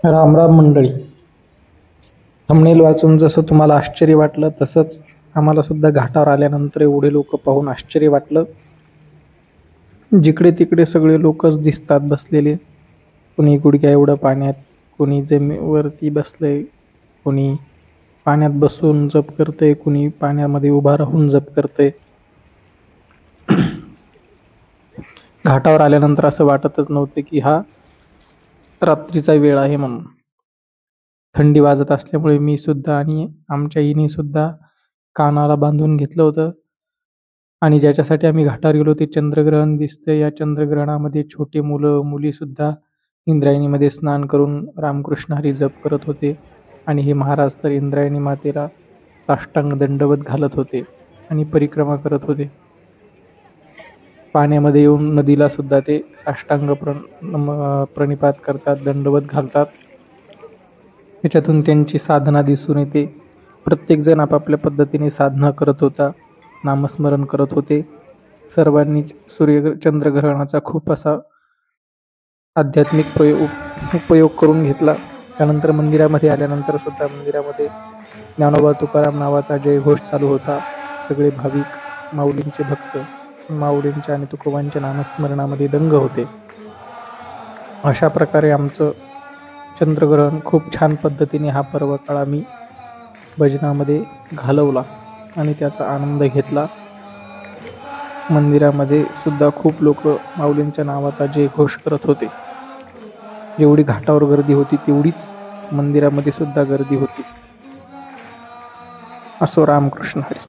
राम राम मंडळी. थंबनेल वाचून जसं तुम्हाला आश्चर्य वाटलं तसंच आम्हाला सुद्धा घाटावर आल्यानंतर एवढे लोक पाहून आश्चर्य वाटलं. जिकडे तिकडे सगळे लोकच दिसतात बसलेले. कोणी गुडघ्या एवढं पाण्यात, कोणी जमिनीवरती बसलंय, कोणी पाण्यात बसून जप करतंय, कोणी पाण्यामध्ये उभा राहून जप करतंय. घाटावर आल्यानंतर असं वाटतच नव्हतं की हा रात्रीचा वेळ आहे म्हणून. थंडी वाजत असल्यामुळे मी सुद्धा आणि आमच्या इनी सुद्धा कानाला बांधून घेतलं होतं. आणि ज्याच्यासाठी आम्ही घाटावर गेलो ते चंद्रग्रहण दिसतंय. या चंद्रग्रहणामध्ये छोटे मुलं मुली सुद्धा इंद्रायणीमध्ये स्नान करून रामकृष्ण हरी जप करत होते. आणि हे महाराज तर इंद्रायणी मातेला साष्टांग दंडवत घालत होते आणि परिक्रमा करत होते. पाण्यामध्ये येऊन नदीला सुद्धा ते साष्टांग प्रणिपात करतात, दंडवत घालतात. याच्यातून त्यांची साधना दिसून येते. प्रत्येकजण आपापल्या पद्धतीने साधना करत होता, नामस्मरण करत होते. सर्वांनी चंद्रग्रहणाचा खूप असा आध्यात्मिक उपयोग करून घेतला. त्यानंतर मंदिरामध्ये आल्यानंतर सुद्धा मंदिरामध्ये ज्ञानोबा तुकाराम नावाचा जयघोष चालू होता. सगळे भाविक माऊलींचे भक्त माऊलींच्या आणि तुकोबांच्या नामस्मरणामध्ये दंग होते. अशा प्रकारे आमचं चंद्रग्रहण खूप छान पद्धतीने हा पर्व काळ आम्ही भजनामध्ये घालवला आणि त्याचा आनंद घेतला. मंदिरामध्ये सुद्धा खूप लोक माऊलींच्या नावाचा जयघोष करत होते. जेवढी घाटावर गर्दी होती तेवढीच मंदिरामध्ये सुद्धा गर्दी होती. असो रामकृष्ण हरी.